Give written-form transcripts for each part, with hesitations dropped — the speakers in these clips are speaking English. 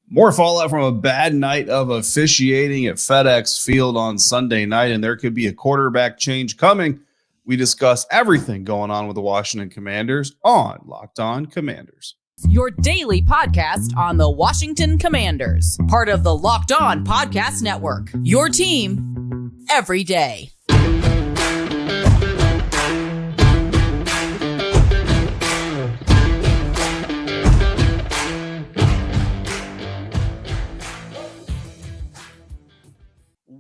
More fallout from a bad night of officiating at FedEx Field on Sunday night, and there could be a quarterback change coming. We discuss everything going on with the Washington Commanders on Locked On Commanders. Your daily podcast on the Washington Commanders, part of the Locked On Podcast Network. Your team every day.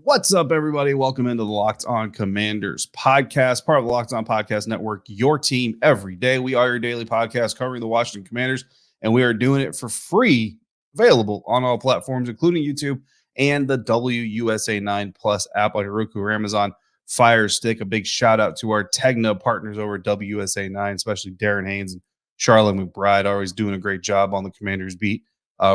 What's up, everybody? Welcome into the Locked On Commanders podcast, part of the Locked On Podcast Network, your team every day. We are your daily podcast covering the Washington Commanders, and we are doing it for free, available on all platforms, including YouTube and the WUSA 9 Plus app like Roku or Amazon Fire Stick. A big shout out to our Tegna partners over at WUSA 9, especially Darren Haynes and Charlotte McBride, always doing a great job on the Commanders beat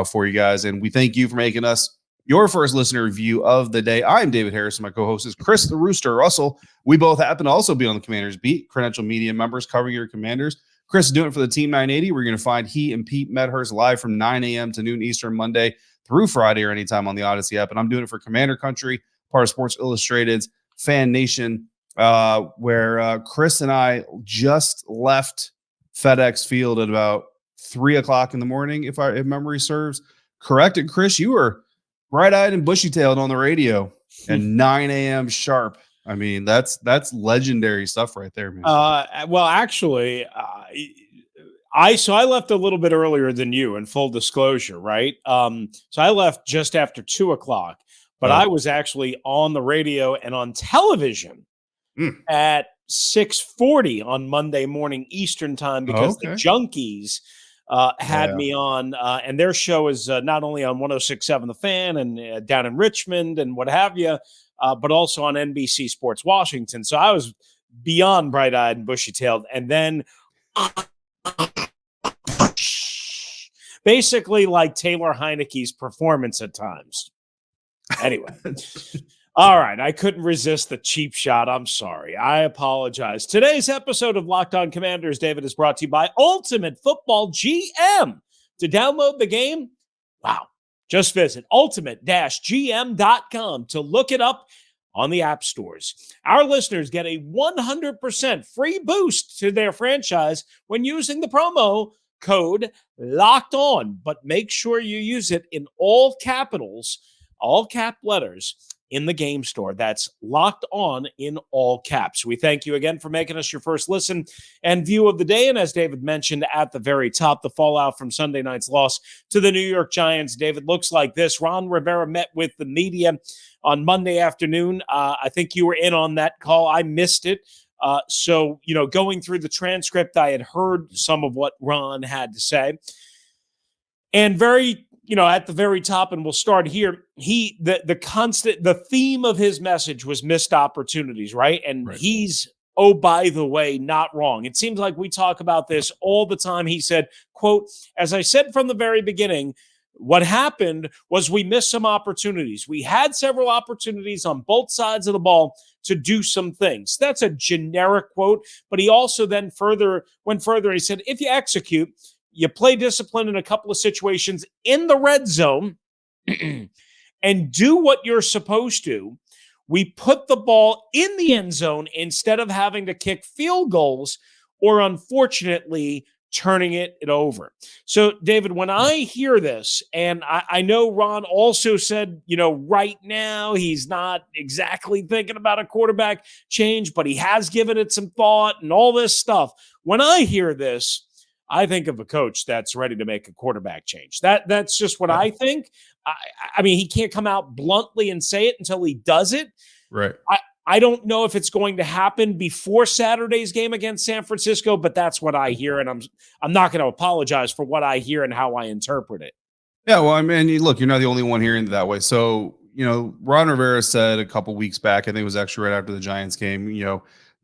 for you guys. And we thank you for making us your first listener review of the day. I'm David Harris, and my co-host is Chris the Rooster Russell. We both happen to also be on the Commanders beat, credential media members covering your Commanders. Chris is doing it for the Team 980. We're going to find he and Pete Medhurst live from 9 a.m. to noon Eastern Monday through Friday or anytime on the Odyssey app. And I'm doing it for Commander Country, part of Sports Illustrated's FanNation, where Chris and I just left FedEx Field at about 3 o'clock in the morning, if memory serves correct. And Chris, you were bright-eyed and bushy-tailed on the radio at 9 a.m. sharp. I mean, that's legendary stuff right there, man. Well, actually, I left a little bit earlier than you, in full disclosure, right? So I left just after 2 o'clock, but I was actually on the radio and on television at 6:40 on Monday morning Eastern time because the Junkies had me on, and their show is not only on 106.7 The Fan and down in Richmond and what have you, but also on NBC Sports Washington. So I was beyond bright-eyed and bushy-tailed. And then basically like Taylor Heinicke's performance at times. Anyway. All right, I couldn't resist the cheap shot. I'm sorry. I apologize. Today's episode of Locked On Commanders, David, is brought to you by Ultimate Football GM. To download the game, wow, just visit ultimate-gm.com to look it up on the app stores. Our listeners get a 100% free boost to their franchise when using the promo code Locked On, but make sure you use it in all capitals, all cap letters, in the game store. That's Locked On in all caps. We thank you again for making us your first listen and view of the day. And as David mentioned at the very top, the fallout from Sunday night's loss to the New York Giants, David, looks like this. Ron Rivera met with the media on Monday afternoon. I think you were in on that call. I missed it. So, going through the transcript, I had heard some of what Ron had to say. And at the very top, and we'll start here, the theme of his message was missed opportunities, right? And he's, oh, by the way, not wrong. It seems like we talk about this all the time. He said, quote, as I said from the very beginning, what happened was we missed some opportunities. We had several opportunities on both sides of the ball to do some things. That's a generic quote, but he also then went further. He said, if you execute, you play discipline in a couple of situations in the red zone and do what you're supposed to. We put the ball in the end zone instead of having to kick field goals or, unfortunately, turning it over. So, David, when I hear this, and I know Ron also said, right now he's not exactly thinking about a quarterback change, but he has given it some thought and all this stuff. When I hear this, I think of a coach that's ready to make a quarterback change. That's just what I think. I mean, he can't come out bluntly and say it until he does it. Right. I don't know if it's going to happen before Saturday's game against San Francisco, but that's what I hear, and I'm not going to apologize for what I hear and how I interpret it. Yeah, well, I mean, look, you're not the only one hearing it that way. So, Ron Rivera said a couple weeks back, I think it was actually right after the Giants game,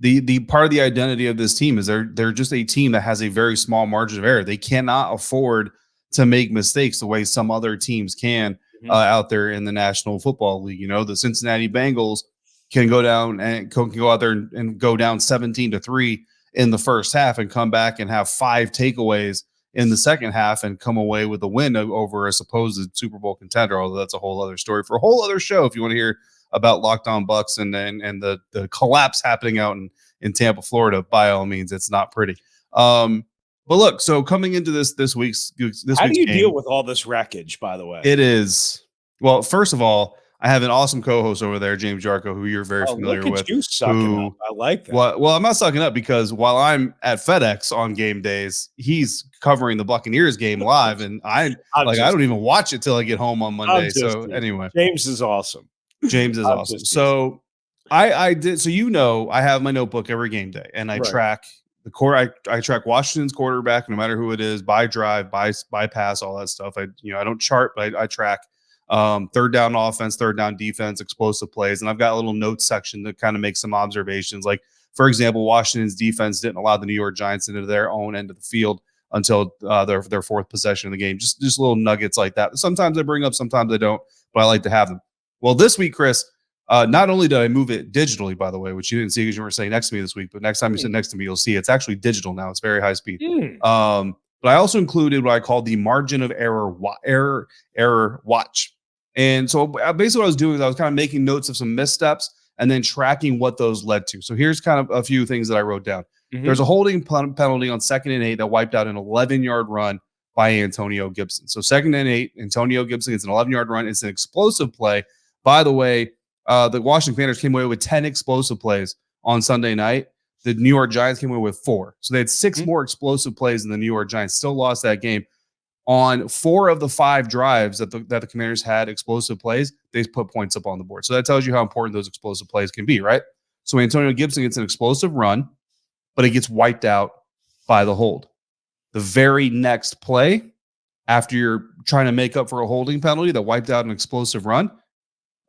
the part of the identity of this team is they're just a team that has a very small margin of error. They cannot afford to make mistakes the way some other teams can out there in the National Football League. The Cincinnati Bengals can go down and can go out there and go down 17-3 in the first half and come back and have 5 takeaways in the second half and come away with a win over a supposed Super Bowl contender, although that's a whole other story for a whole other show if you want to hear about Locked On Bucks and the collapse happening out in Tampa, Florida. By all means, it's not pretty. But look, so coming into this week's how do you game, deal with all this wreckage, by the way? It is, well, first of all, I have an awesome co-host over there, James Jarko, who you're very familiar look at with. You sucking up. I like that. Well, I'm not sucking up because while I'm at FedEx on game days, he's covering the Buccaneers game live, and I don't even watch it till I get home on Monday. So anyway, James is awesome. James is awesome. So I did. So I have my notebook every game day, and I track the core. I track Washington's quarterback, no matter who it is, by drive, by pass, all that stuff. I don't chart, but I track third down offense, third down defense, explosive plays, and I've got a little notes section to kind of make some observations. Like, for example, Washington's defense didn't allow the New York Giants into their own end of the field until their fourth possession of the game. Just little nuggets like that. Sometimes I bring up, sometimes I don't, but I like to have them. Well, this week, Chris, not only did I move it digitally, by the way, which you didn't see because you were sitting next to me this week, but next time you sit next to me, you'll see it's actually digital now. It's very high speed. But I also included what I call the margin of error watch. And so basically what I was doing is I was kind of making notes of some missteps and then tracking what those led to. So here's kind of a few things that I wrote down. There's a holding penalty on 2nd and 8 that wiped out an 11-yard run by Antonio Gibson. So 2nd and 8, Antonio Gibson gets an 11-yard run. It's an explosive play. By the way, the Washington Commanders came away with 10 explosive plays on Sunday night. The New York Giants came away with 4. So they had 6 more explosive plays than the New York Giants. Still lost that game. On 4 of the 5 drives that the Commanders had explosive plays, they put points up on the board. So that tells you how important those explosive plays can be, right? So Antonio Gibson gets an explosive run, but it gets wiped out by the hold. The very next play, after you're trying to make up for a holding penalty that wiped out an explosive run,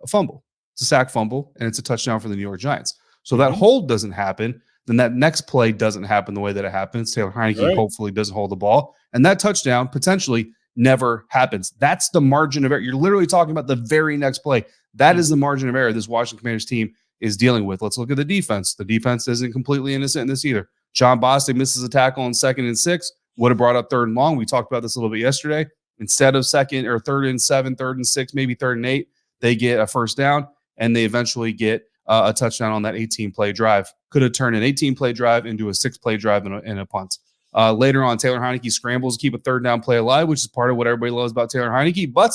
a fumble. It's a sack fumble, and it's a touchdown for the New York Giants. So that hold doesn't happen. Then that next play doesn't happen the way that it happens. Taylor Heinicke hopefully doesn't hold the ball. And that touchdown potentially never happens. That's the margin of error. You're literally talking about the very next play. That is the margin of error this Washington Commanders team is dealing with. Let's look at the defense. The defense isn't completely innocent in this either. John Bostic misses a tackle on 2nd and 6. Would have brought up 3rd and long. We talked about this a little bit yesterday. Instead of 2nd or 3rd and 7, 3rd and 6, maybe 3rd and 8, they get a first down, and they eventually get a touchdown on that 18-play drive. Could have turned an 18-play drive into a 6-play drive and a punt. Later on, Taylor Heinicke scrambles to keep a 3rd down play alive, which is part of what everybody loves about Taylor Heinicke, but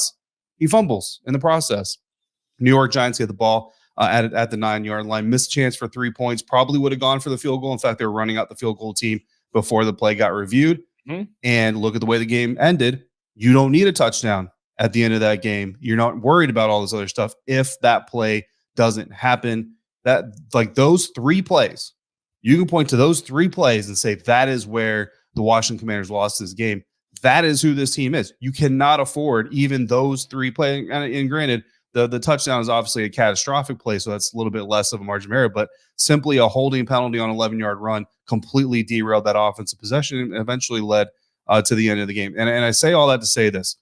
he fumbles in the process. New York Giants get the ball at the 9-yard line. Missed chance for 3 points. Probably would have gone for the field goal. In fact, they were running out the field goal team before the play got reviewed. And look at the way the game ended. You don't need a touchdown at the end of that game. You're not worried about all this other stuff if that play doesn't happen. That, like, those 3 plays, you can point to those 3 plays and say that is where the Washington Commanders lost this game. That is who this team is. You cannot afford even those 3 plays. And granted, the touchdown is obviously a catastrophic play, so that's a little bit less of a margin of error, but simply a holding penalty on an 11-yard run completely derailed that offensive possession and eventually led to the end of the game. And I say all that to say this.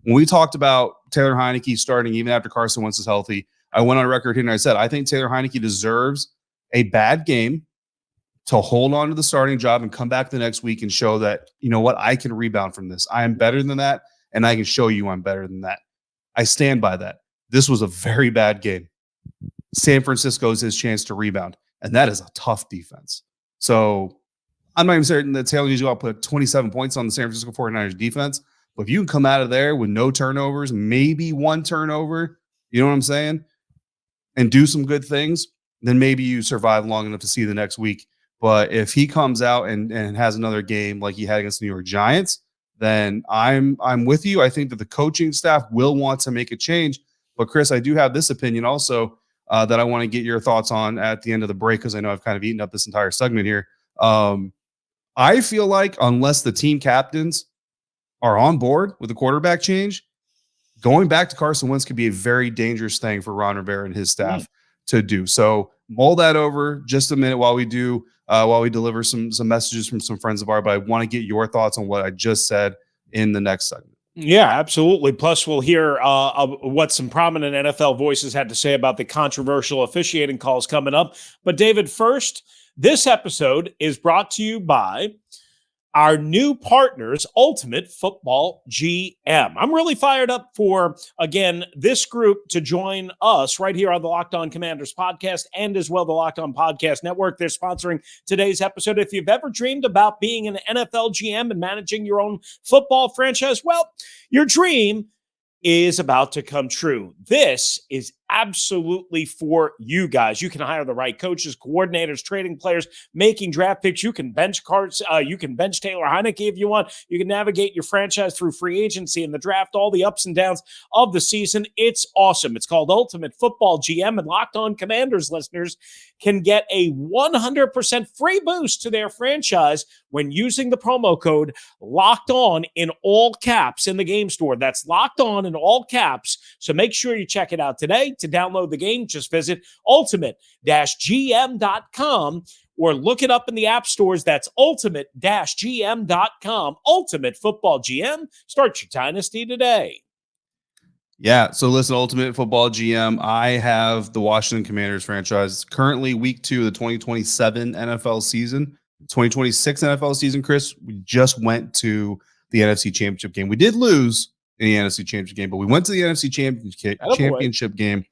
When we talked about Taylor Heinicke starting even after Carson Wentz is healthy, I went on record here and I said, I think Taylor Heinicke deserves a bad game to hold on to the starting job and come back the next week and show that, you know what, I can rebound from this. I am better than that, and I can show you I'm better than that. I stand by that. This was a very bad game. San Francisco is his chance to rebound, and that is a tough defense. So I'm not even certain that Taylor needs to go out and put 27 points on the San Francisco 49ers defense, but if you can come out of there with no turnovers, maybe 1 turnover, you know what I'm saying, and do some good things, then maybe you survive long enough to see the next week. But if he comes out and has another game like he had against the New York Giants, then I'm with you. I think that the coaching staff will want to make a change. But Chris, I do have this opinion also that I want to get your thoughts on at the end of the break, because I know I've kind of eaten up this entire segment here. I feel like unless the team captains are on board with the quarterback change, going back to Carson Wentz could be a very dangerous thing for Ron Rivera and his staff to do. So mull that over just a minute while we deliver some messages from some friends of ours. But I want to get your thoughts on what I just said in the next segment. Yeah, absolutely. Plus, we'll hear what some prominent NFL voices had to say about the controversial officiating calls coming up. But David, first, this episode is brought to you by our new partners, Ultimate Football GM. I'm really fired up for, again, this group to join us right here on the Locked On Commanders podcast and as well the Locked On Podcast Network. They're sponsoring today's episode. If you've ever dreamed about being an NFL GM and managing your own football franchise, well, your dream is about to come true. This is absolutely for you guys. You can hire the right coaches, coordinators, trading players, making draft picks. You can bench cards. You can bench Taylor Heinicke if you want. You can navigate your franchise through free agency and the draft, all the ups and downs of the season. It's awesome. It's called Ultimate Football GM, and Locked On Commanders listeners can get a 100% free boost to their franchise when using the promo code Locked On in all caps in the game store. That's Locked On in all caps. So make sure you check it out today. To download the game, just visit ultimate-gm.com or look it up in the app stores. That's ultimate-gm.com. Ultimate Football GM. Start your dynasty today. Yeah. So listen, Ultimate Football GM, I have the Washington Commanders franchise currently week 2 of the 2027 NFL season, 2026 NFL season. Chris, we just went to the NFC Championship game. We did lose in the NFC Championship game, but we went to the NFC Championship game,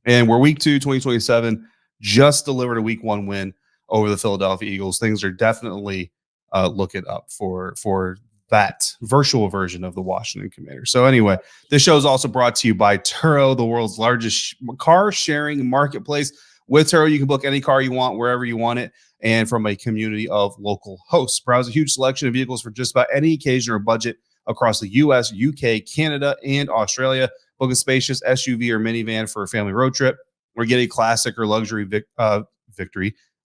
and we're week 2, 2027, just delivered a week 1 win over the Philadelphia Eagles. Things are definitely looking up for that virtual version of the Washington Commanders. So anyway, this show is also brought to you by Turo, the world's largest car sharing marketplace. With Turo, you can book any car you want, wherever you want it, and from a community of local hosts. Browse a huge selection of vehicles for just about any occasion or budget across the U.S., UK, Canada, and Australia. Book a spacious SUV or minivan for a family road trip, or get a classic or luxury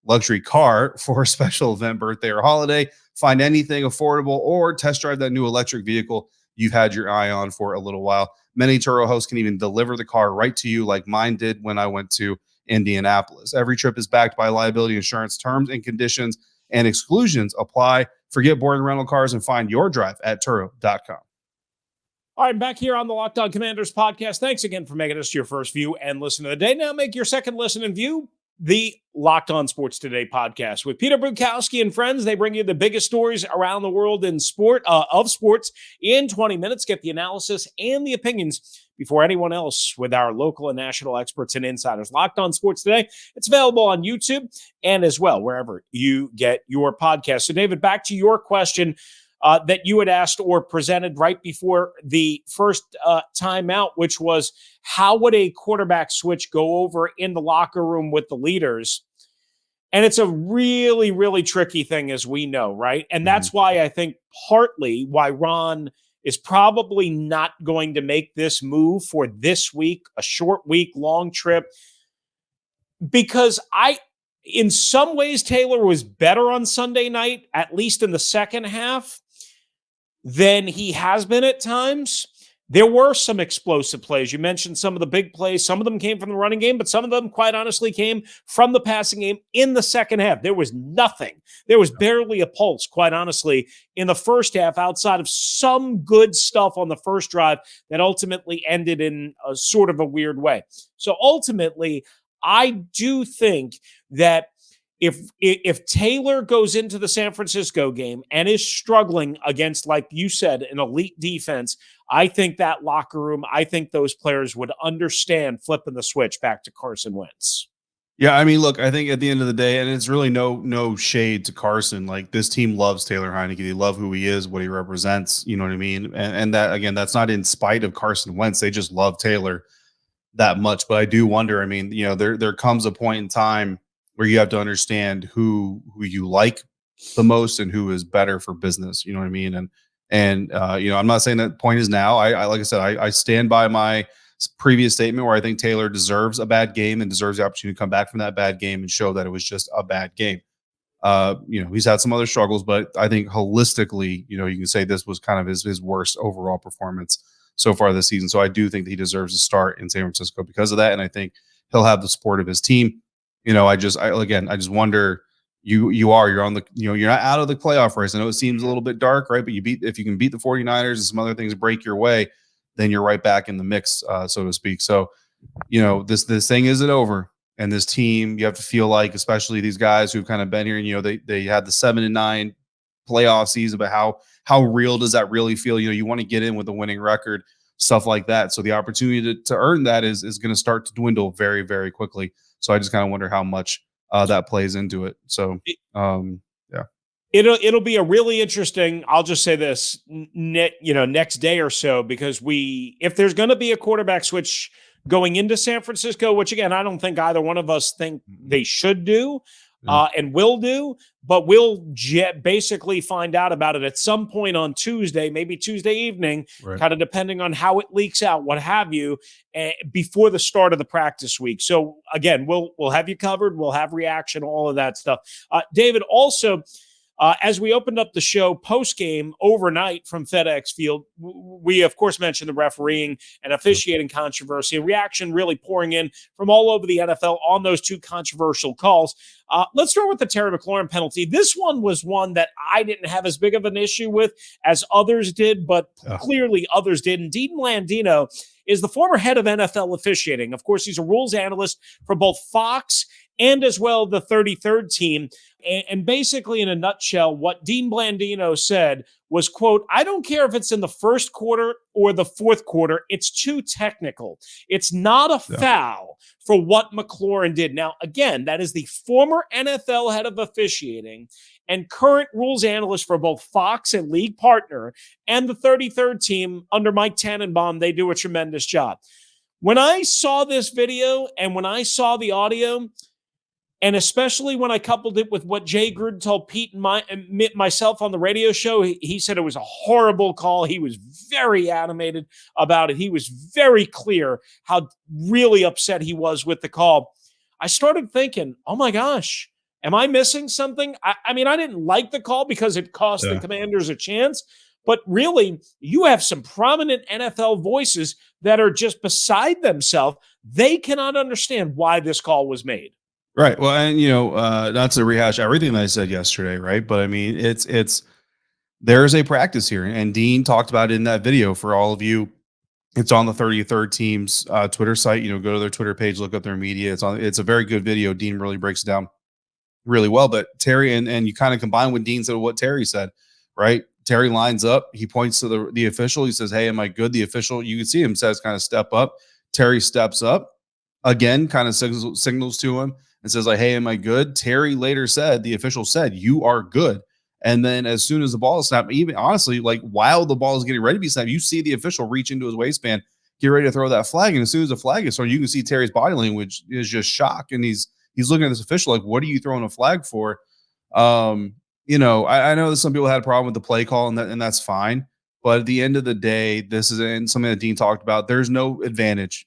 luxury car for a special event, birthday, or holiday. Find anything affordable or test drive that new electric vehicle you've had your eye on for a little while. Many Turo hosts can even deliver the car right to you, like mine did when I went to Indianapolis. Every trip is backed by liability insurance. Terms and conditions and exclusions apply. Forget boring rental cars and find your drive at Turo.com. All right, I'm back here on the Locked On Commanders podcast. Thanks again for making us your first view and listen of the day. Now make your second listen and view the Locked On Sports Today podcast. With Peter Bukowski and friends, they bring you the biggest stories around the world in sports in 20 minutes. Get the analysis and the opinions before anyone else with our local and national experts and insiders. Locked On Sports Today. It's available on YouTube and as well wherever you get your podcast. So, David, back to your question that you had asked or presented right before the first timeout, which was how would a quarterback switch go over in the locker room with the leaders? And it's a really, really tricky thing, as we know, right? And that's why I think partly why Ron is probably not going to make this move for this week, a short week, long trip, because in some ways, Taylor was better on Sunday night, at least in the second half, than he has been at times. There were some explosive plays. You mentioned some of the big plays. Some of them came from the running game, but some of them, quite honestly, came from the passing game in the second half. There was nothing. There was barely a pulse, quite honestly, in the first half outside of some good stuff on the first drive that ultimately ended in a sort of a weird way. So ultimately, I do think that if Taylor goes into the San Francisco game and is struggling against, like you said, an elite defense, I think that locker room, I think those players would understand flipping the switch back to Carson Wentz. Yeah, I mean, look, I think at the end of the day, and it's really no shade to Carson. Like, this team loves Taylor Heinicke. They love who he is, what he represents. You know what I mean? And that, again, that's not in spite of Carson Wentz. They just love Taylor that much. But I do wonder, I mean, you know, there comes a point in time where you have to understand who you like the most and who is better for business. You know what I mean? And you know, I'm not saying that point is now. I like I said, I stand by my previous statement where I think Taylor deserves a bad game and deserves the opportunity to come back from that bad game and show that it was just a bad game. You know, he's had some other struggles, but I think holistically, you know, you can say this was kind of his worst overall performance so far this season. So I do think that he deserves a start in San Francisco because of that. And I think he'll have the support of his team. You know, I just wonder, you're on the, you know, you're not out of the playoff race. I know it seems a little bit dark, right? But if you can beat the 49ers and some other things break your way, then you're right back in the mix, so to speak. So, you know, this thing isn't over. And this team, you have to feel like, especially these guys who've kind of been here, and, you know, they had the 7-9 playoff season, but how real does that really feel? You want to get in with a winning record, stuff like that. So the opportunity to earn that is going to start to dwindle very, very quickly. So I just kind of wonder how much that plays into it. So yeah. It'll be a really interesting, I'll just say this, next day or so, because if there's going to be a quarterback switch going into San Francisco, which again, I don't think either one of us think they should do and will do, but we'll basically find out about it at some point on Tuesday, maybe Tuesday evening, kind of depending on how it leaks out, what have you, before the start of the practice week. So again, we'll have you covered. We'll have reaction, all of that stuff. David, also, as we opened up the show post-game overnight from FedEx Field, we, of course, mentioned the refereeing and officiating controversy, a reaction really pouring in from all over the NFL on those two controversial calls. Let's start with the Terry McLaurin penalty. This one was one that I didn't have as big of an issue with as others did, but clearly others did. And Dean Blandino is the former head of NFL officiating. Of course, he's a rules analyst for both Fox and as well the 33rd team. And basically, in a nutshell, what Dean Blandino said was, quote, "I don't care if it's in the first quarter or the fourth quarter. It's too technical. It's not a foul for what McLaurin did." Now, again, that is the former NFL head of officiating and current rules analyst for both Fox and league partner and the 33rd team under Mike Tannenbaum. They do a tremendous job. When I saw this video and when I saw the audio, and especially when I coupled it with what Jay Gruden told Pete and myself on the radio show, he said it was a horrible call. He was very animated about it. He was very clear how really upset he was with the call. I started thinking, oh my gosh, am I missing something? I mean, I didn't like the call because it cost the Commanders a chance. But really, you have some prominent NFL voices that are just beside themselves. They cannot understand why this call was made. Right. Well, and not to rehash everything that I said yesterday, right? But I mean, there's a practice here, and Dean talked about it in that video for all of you. It's on the 33rd team's Twitter site. Go to their Twitter page, look up their media. It's a very good video. Dean really breaks it down really well. But Terry and you kind of combine what Dean said with what Terry said, right? Terry lines up. He points to the official. He says, "Hey, am I good?" The official, you can see him says, kind of step up. Terry steps up again, kind of signals to him and says, like, "Hey, am I good?" Terry later said, the official said, "You are good." And then as soon as the ball is snapped, even honestly, like while the ball is getting ready to be snapped, you see the official reach into his waistband, get ready to throw that flag. And as soon as the flag is thrown, you can see Terry's body language is just shock. And he's looking at this official like, "What are you throwing a flag for?" I know that some people had a problem with the play call, and that's fine. But at the end of the day, this is something that Dean talked about. There's no advantage,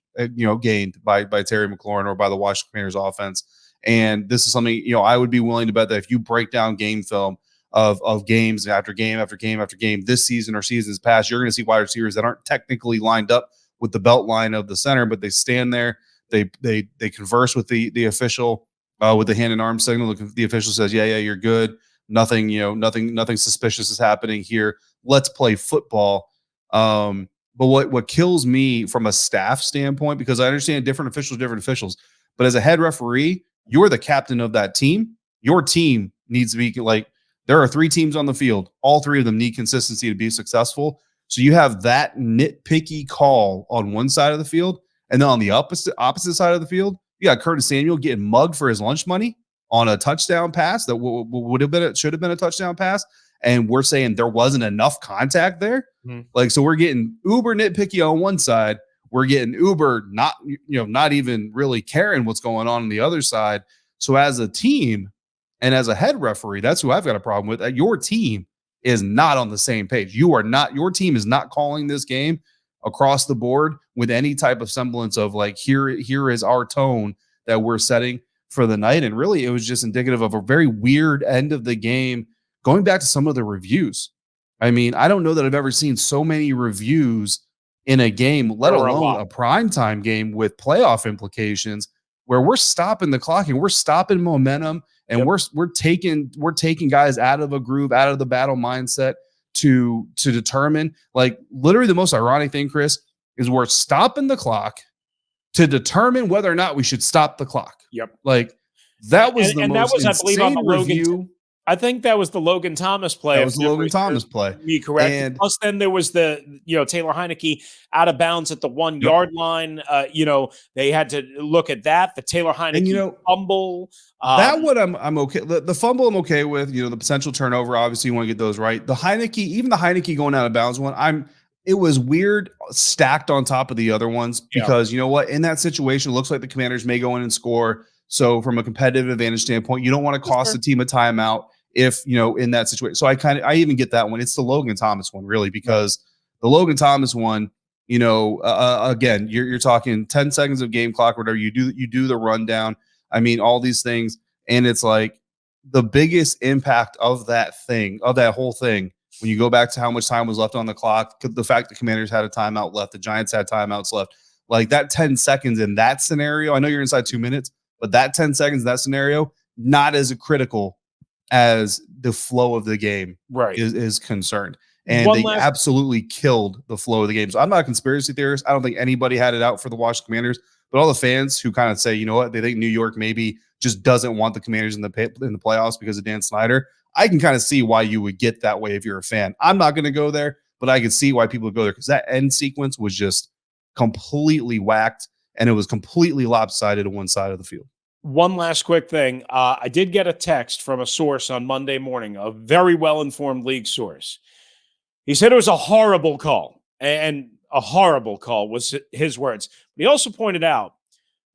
gained by Terry McLaurin or by the Washington Commanders offense. And this is something, I would be willing to bet that if you break down game film of games after game after game after game this season or seasons past, you're going to see wide receivers that aren't technically lined up with the belt line of the center, but they stand there. They converse with the official with the hand and arm signal. The official says, yeah, you're good. Nothing suspicious is happening here. Let's play football. But what kills me from a staff standpoint, because I understand different officials, but as a head referee, you're the captain of that team. Your team needs to be like, there are 3 teams on the field. All 3 of them need consistency to be successful. So you have that nitpicky call on one side of the field, and then on the opposite side of the field, you got Curtis Samuel getting mugged for his lunch money on a touchdown pass that should have been a touchdown pass, and we're saying there wasn't enough contact there. Like, so we're getting uber nitpicky on one side, we're getting uber not even really caring what's going on the other side. So as a team and as a head referee, that's who I've got a problem with. Your team is not on the same page. Your team is not calling this game across the board with any type of semblance of like, here is our tone that we're setting for the night. And really, it was just indicative of a very weird end of the game. Going back to some of the reviews, I mean, I don't know that I've ever seen so many reviews in a game, let alone a primetime game with playoff implications, where we're stopping the clock and we're stopping momentum, and we're taking guys out of a groove, out of the battle mindset to determine, like, literally the most ironic thing, Chris, is we're stopping the clock to determine whether or not we should stop the clock. Yep. Like, that was the and most that was, I believe, on the review. I think that was the Logan Thomas play. That was the Logan Thomas play. Me correct. And plus, then there was the Taylor Heinicke out of bounds at the 1 yard line. They had to look at that. The Taylor Heinicke fumble. That one I'm okay. The fumble I'm okay with. The potential turnover. Obviously, you want to get those right. The Heinicke going out of bounds one. It was weird, stacked on top of the other ones because you know what? In that situation, it looks like the Commanders may go in and score. So from a competitive advantage standpoint, you don't want to cost the team a timeout if, in that situation. So I even get that one. It's the Logan Thomas one really, because the Logan Thomas one, again, you're talking 10 seconds of game clock, whatever you do the rundown. I mean, all these things. And it's like the biggest impact of that whole thing, when you go back to how much time was left on the clock, the fact the Commanders had a timeout left, the Giants had timeouts left, like that 10 seconds in that scenario. I know you're inside 2 minutes, but that 10 seconds in that scenario, not as critical as the flow of the game is concerned. And they absolutely killed the flow of the game. So I'm not a conspiracy theorist. I don't think anybody had it out for the Washington Commanders, but all the fans who kind of say, you know what, they think New York maybe just doesn't want the Commanders in the playoffs because of Dan Snyder. I can kind of see why you would get that way if you're a fan. I'm not going to go there, but I can see why people would go there because that end sequence was just completely whacked and it was completely lopsided to one side of the field. One last quick thing. I did get a text from a source on Monday morning, a very well-informed league source. He said it was a horrible call, and a horrible call was his words. But he also pointed out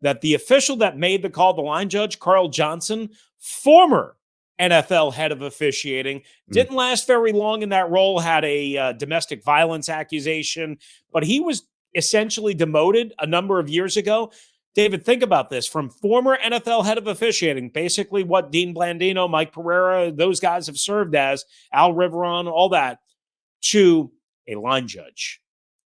that the official that made the call, the line judge, Carl Johnson, former NFL head of officiating, didn't last very long in that role, had a domestic violence accusation, but he was essentially demoted a number of years ago. David, think about this. From former NFL head of officiating, basically what Dean Blandino, Mike Pereira, those guys have served as, Al Riveron, all that, to a line judge.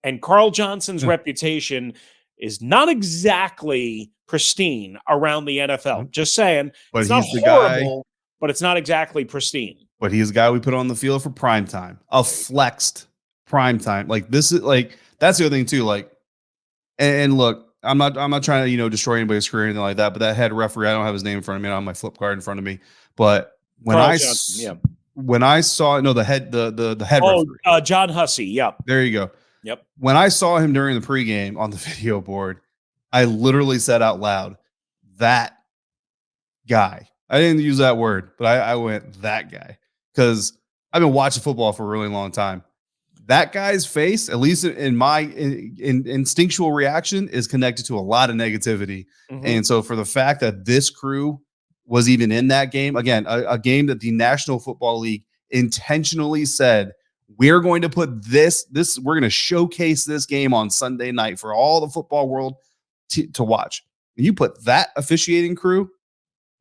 And Carl Johnson's reputation is not exactly pristine around the NFL. Just saying. But it's not horrible, but it's not exactly pristine. But he's the guy we put on the field for prime time. A flexed prime time. Like this is like that's the other thing too. Like, and look, I'm not trying to destroy anybody's career or anything like that. But that head referee, I don't have his name in front of me. I don't have my flip card in front of me. But when Carl I Johnson, when I saw the head referee. John Hussey. Yep. There you go. Yep. When I saw him during the pregame on the video board, I literally said out loud, "That guy." I didn't use that word, but I went, "That guy," because I've been watching football for a really long time. That guy's face, at least in my instinctual reaction, is connected to a lot of negativity. Mm-hmm. And so for the fact that this crew was even in that game, again, a game that the National Football League intentionally said, we're going to put we're going to showcase this game on Sunday night for all the football world to watch. And you put that officiating crew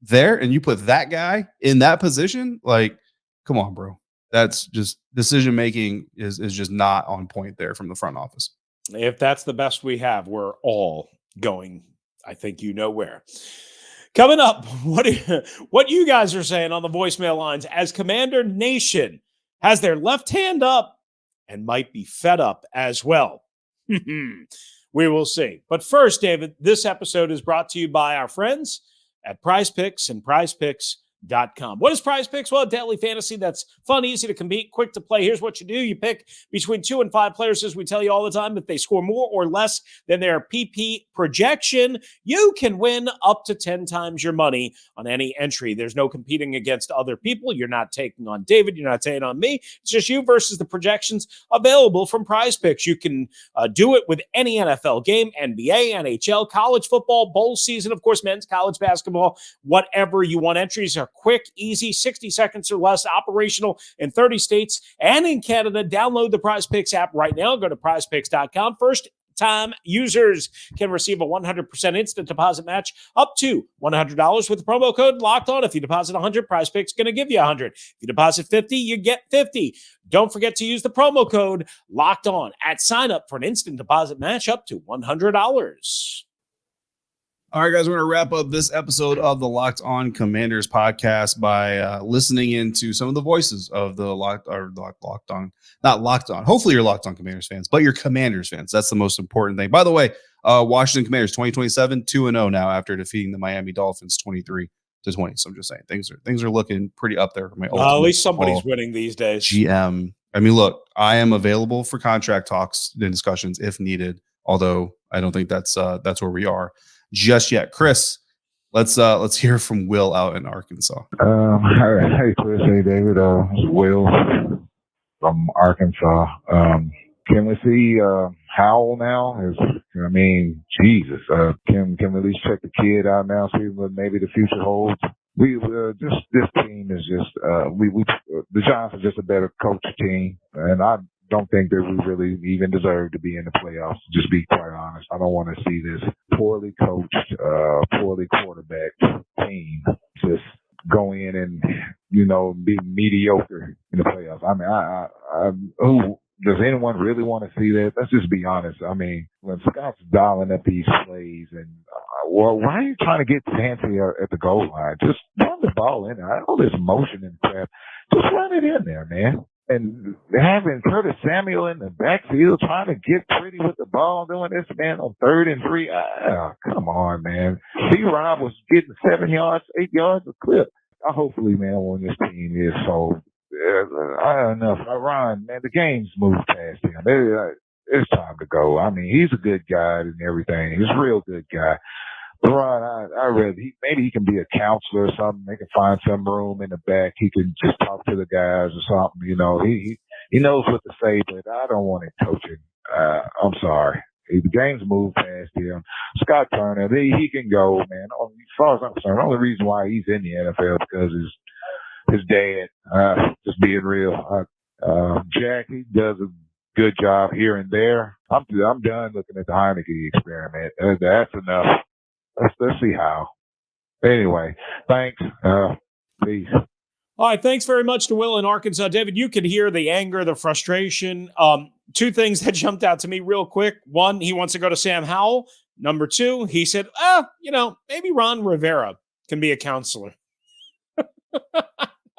there and you put that guy in that position, like, come on, bro. That's just decision making is just not on point there from the front office. If that's the best we have, we're all going, I think where. Coming up, what you guys are saying on the voicemail lines as Commander Nation has their left hand up and might be fed up as well. We will see. But first, David, this episode is brought to you by our friends at Prize Picks and PrizePicks.com. What is Prize Picks? Well, daily fantasy that's fun, easy to compete, quick to play. Here's what you do. You pick between 2 and 5 players, as we tell you all the time. If they score more or less than their PP projection, you can win up to 10 times your money on any entry. There's no competing against other people. You're not taking on David. You're not taking on me. It's just you versus the projections available from Prize Picks. You can do it with any NFL game, NBA, NHL, college football, bowl season, of course, men's college basketball, whatever you want. Entries are quick, easy, 60 seconds or less, operational in 30 states and in Canada. Download the Prize Picks app right now. Go to prizepicks.com. First-time users can receive a 100% instant deposit match up to $100 with the promo code Locked On. If you deposit 100, Prize Picks is going to give you 100. If you deposit 50, you get 50. Don't forget to use the promo code Locked On at sign up for an instant deposit match up to $100. All right, guys, we're going to wrap up this episode of the Locked On Commanders podcast by listening into some of the voices of the Locked On. Hopefully you're Locked On Commanders fans, but you're Commanders fans. That's the most important thing. By the way, Washington Commanders 2027, 2-0 now after defeating the Miami Dolphins 23-17. to 20. So I'm just saying things are looking pretty up there for my At ultimate least somebody's football winning these days. GM. I mean, look, I am available for contract talks and discussions if needed, although I don't think that's where we are just yet. Chris, let's hear from Will out in Arkansas. Hey Chris, hey David, this is Will from Arkansas. Can we see Howell now? I mean, Jesus. Can we at least check the kid out now, see what maybe the future holds? This team is just the Giants are just a better coach team, and I don't think that we really even deserve to be in the playoffs. To just be quite honest, I don't want to see this poorly coached, poorly quarterbacked team just go in and be mediocre in the playoffs. I mean, who does anyone really want to see that? Let's just be honest. I mean, when Scott's dialing up these plays and well, why are you trying to get fancy at the goal line? Just run the ball in there. All this motion and crap, just run it in there, man. And having Curtis Samuel in the backfield trying to get pretty with the ball, doing this, man, on 3rd and 3. Come on, man. C-Rob was getting 7 yards, 8 yards a clip. Hopefully, man, when this team is so enough. Ron, man, the game's moved past him. It's time to go. I mean, he's a good guy and everything. He's a real good guy. But Ron, I read maybe he can be a counselor or something. They can find some room in the back. He can just talk to the guys or something. He knows what to say, but I don't want him coaching. I'm sorry. The game's moved past him. Scott Turner, he can go, man. As far as I'm concerned, the only reason why he's in the NFL because his dad, just being real. Jack, he does a good job here and there. I'm done looking at the Heinicke experiment. That's enough. Let's see how. Anyway, thanks. Peace. All right, thanks very much to Will in Arkansas. David, you could hear the anger, the frustration. Two things that jumped out to me real quick. One, he wants to go to Sam Howell. Number two, he said, maybe Ron Rivera can be a counselor.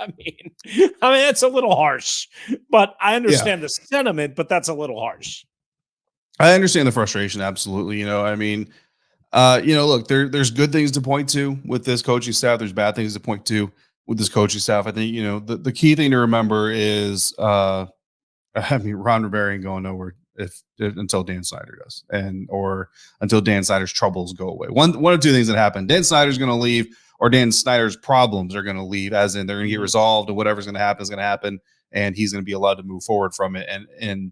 I mean, that's a little harsh, but I understand the sentiment, but that's a little harsh. I understand the frustration. Absolutely. Look, there's good things to point to with this coaching staff. There's bad things to point to with this coaching staff. I think, the key thing to remember is, Ron Rivera ain't going nowhere until Dan Snyder does, or until Dan Snyder's troubles go away. One of two things that happen: Dan Snyder's going to leave, or Dan Snyder's problems are going to leave, as in they're going to get resolved, and whatever's going to happen is going to happen, and he's going to be allowed to move forward from it. And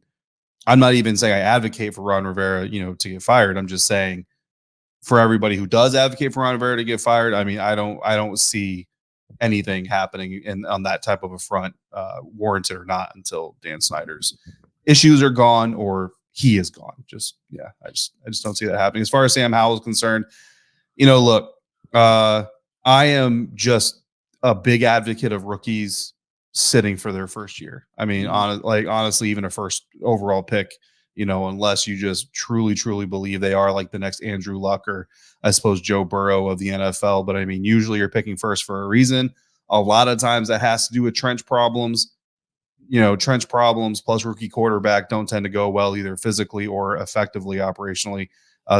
I'm not even saying I advocate for Ron Rivera, to get fired. I'm just saying for everybody who does advocate for Ron Rivera to get fired, I mean, I don't see anything happening on that type of a front, warranted or not, until Dan Snyder's issues are gone or he is gone. I just don't see that happening. As far as Sam Howell is concerned, look, I am just a big advocate of rookies sitting for their first year. I mean, honestly, even a first overall pick, unless you just truly, truly believe they are like the next Andrew Luck or I suppose Joe Burrow of the NFL. But I mean, usually you're picking first for a reason. A lot of times that has to do with trench problems. Trench problems plus rookie quarterback don't tend to go well either physically or effectively operationally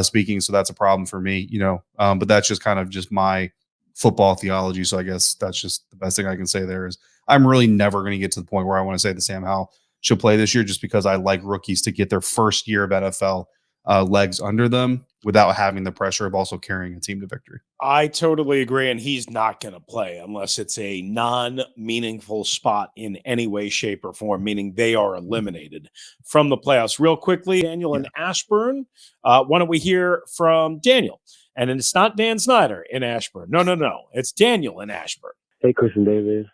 speaking. So that's a problem for me, but that's just kind of just my football theology. So I guess that's just the best thing I can say there is I'm really never going to get to the point where I want to say that Sam Howell should play this year, just because I like rookies to get their first year of NFL legs under them without having the pressure of also carrying a team to victory. I totally agree. And he's not going to play unless it's a non-meaningful spot in any way, shape, or form, meaning they are eliminated from the playoffs. Real quickly, Daniel in Ashburn. Why don't we hear from Daniel? And it's not Dan Snyder in Ashburn. No. It's Daniel in Ashburn. Hey, Chris and David.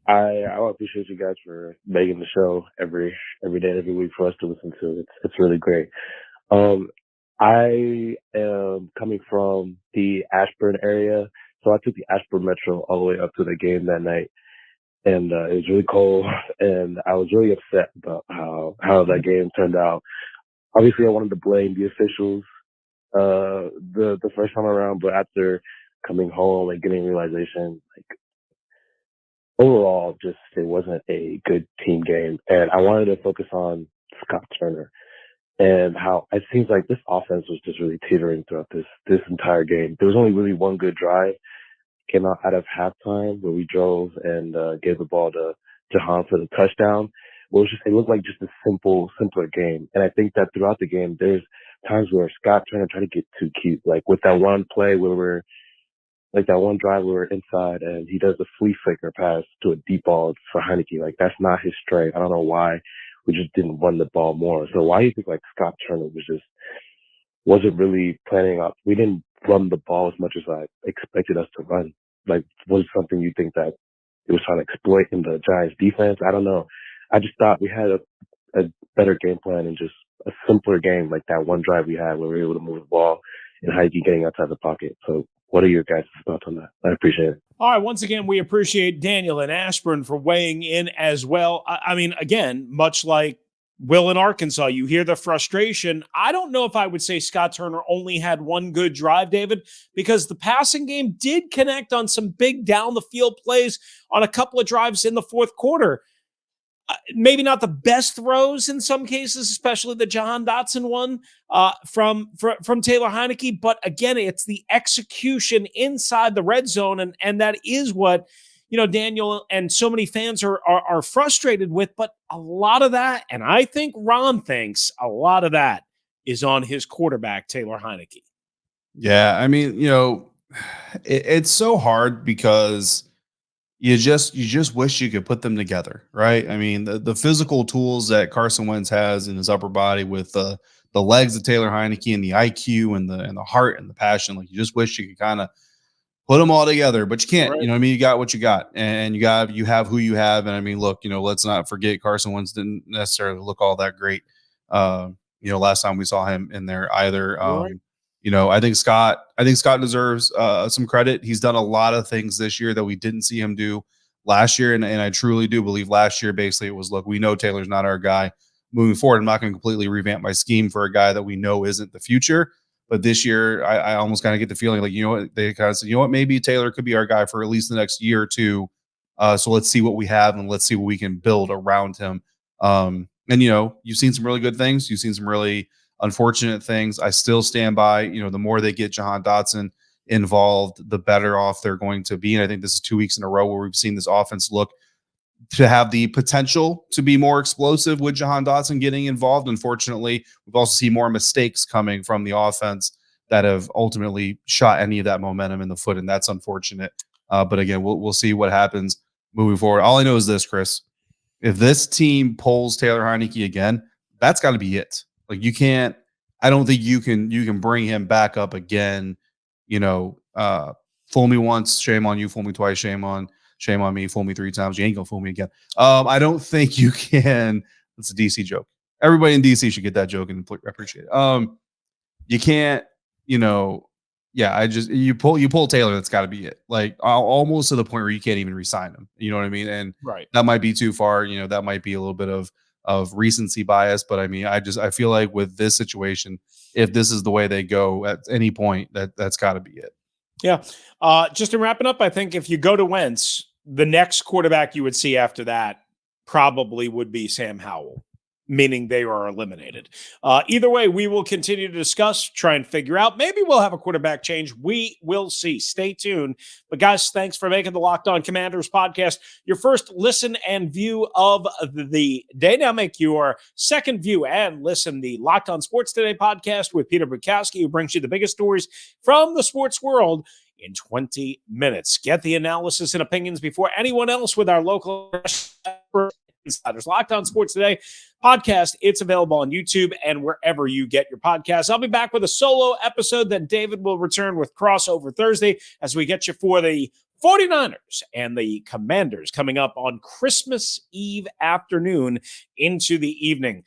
I appreciate you guys for making the show every day, every week for us to listen to. It's really great. I am coming from the Ashburn area, so I took the Ashburn Metro all the way up to the game that night, and it was really cold, and I was really upset about how that game turned out. Obviously, I wanted to blame the officials the first time around, but after coming home and getting realization, overall, just it wasn't a good team game, and I wanted to focus on Scott Turner. and how it seems like this offense was just really teetering throughout this entire game. There was only really one good drive came out of halftime where we drove and gave the ball to Jahan for the touchdown. It looked like just a simpler game. And I think that throughout the game, there's times where Scott Turner tried to get too cute, like with that one play where that one drive where we're inside and he does the flea flicker pass to a deep ball for Heinicke. Like, that's not his strength. I don't know why we just didn't run the ball more. So why do you think like Scott Turner wasn't really planning on, we didn't run the ball as much as I expected us to run? Like, was it something you think that it was trying to exploit in the Giants defense? I don't know. I just thought we had a better game plan and just a simpler game, like that one drive we had where we were able to move the ball and Heinicke getting outside the pocket. So what are your guys' thoughts on that? I appreciate it. All right. Once again, we appreciate Daniel and Ashburn for weighing in as well. I mean, again, much like Will in Arkansas, you hear the frustration. I don't know if I would say Scott Turner only had one good drive, David, because the passing game did connect on some big down the field plays on a couple of drives in the fourth quarter. Maybe not the best throws in some cases, especially the Jahan Dotson one from Taylor Heinicke. But again, it's the execution inside the red zone, and that is what Daniel and so many fans are frustrated with. But a lot of that, and I think Ron thinks a lot of that is on his quarterback, Taylor Heinicke. Yeah, I mean, it's so hard because you just wish you could put them together, right? I mean, the physical tools that Carson Wentz has in his upper body with the legs of Taylor Heinicke and the IQ and the heart and the passion, like you just wish you could kind of put them all together, but you can't. Right. You know what I mean? You got what you got, and you have who you have. And I mean, look, let's not forget Carson Wentz didn't necessarily look all that great. Last time we saw him in there either. Right. I think Scott deserves some credit. He's done a lot of things this year that we didn't see him do last year. And I truly do believe last year, basically it was, look, we know Taylor's not our guy moving forward. I'm not going to completely revamp my scheme for a guy that we know isn't the future. But this year, I almost kind of get the feeling like, they kind of said, maybe Taylor could be our guy for at least the next year or two. So let's see what we have and let's see what we can build around him. And you've seen some really good things. You've seen some really unfortunate things. I still stand by, the more they get Jahan Dotson involved, the better off they're going to be. And I think this is 2 weeks in a row where we've seen this offense look to have the potential to be more explosive with Jahan Dotson getting involved. Unfortunately, we've also seen more mistakes coming from the offense that have ultimately shot any of that momentum in the foot. And that's unfortunate. But again, we'll see what happens moving forward. All I know is this, Chris, if this team pulls Taylor Heinicke again, that's got to be it. Like I don't think you can bring him back up again. Fool me once, shame on you. Fool me twice, shame on me. Fool me 3 times, you ain't gonna fool me again. I don't think you can. That's a DC joke. Everybody in DC should get that joke and appreciate it. You can't, you pull Taylor, that's got to be it. Like almost to the point where you can't even re-sign him. You know what I mean? And right, that might be too far. That might be a little bit of recency bias, but I mean, I feel like with this situation, if this is the way they go at any point, that's got to be it. Yeah. Just in wrapping up, I think if you go to Wentz, the next quarterback you would see after that probably would be Sam Howell, meaning they are eliminated. Either way, we will continue to discuss, try and figure out. Maybe we'll have a quarterback change. We will see. Stay tuned. But guys, thanks for making the Locked On Commanders podcast your first listen and view of the day. Now make your second view and listen the Locked On Sports Today podcast with Peter Bukowski, who brings you the biggest stories from the sports world in 20 minutes. Get the analysis and opinions before anyone else with our local insiders. Locked On Sports Today podcast. It's available on YouTube and wherever you get your podcasts. I'll be back with a solo episode. Then David will return with Crossover Thursday as we get you for the 49ers and the Commanders coming up on Christmas Eve afternoon into the evening.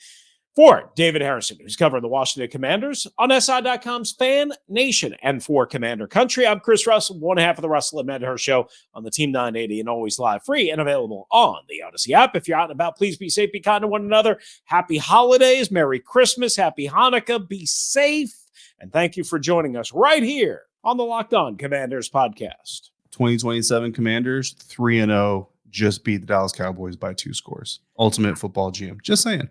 For David Harrison, who's covering the Washington Commanders on SI.com's FanNation, and for Commander Country, I'm Chris Russell, one half of the Russell and Medhurst Show on the Team 980 and always live, free and available on the Odyssey app. If you're out and about, please be safe, be kind to one another. Happy holidays, Merry Christmas, Happy Hanukkah, be safe, and thank you for joining us right here on the Locked On Commanders podcast. 2027 Commanders 3-0, just beat the Dallas Cowboys by 2 scores. Ultimate Football GM. Just saying.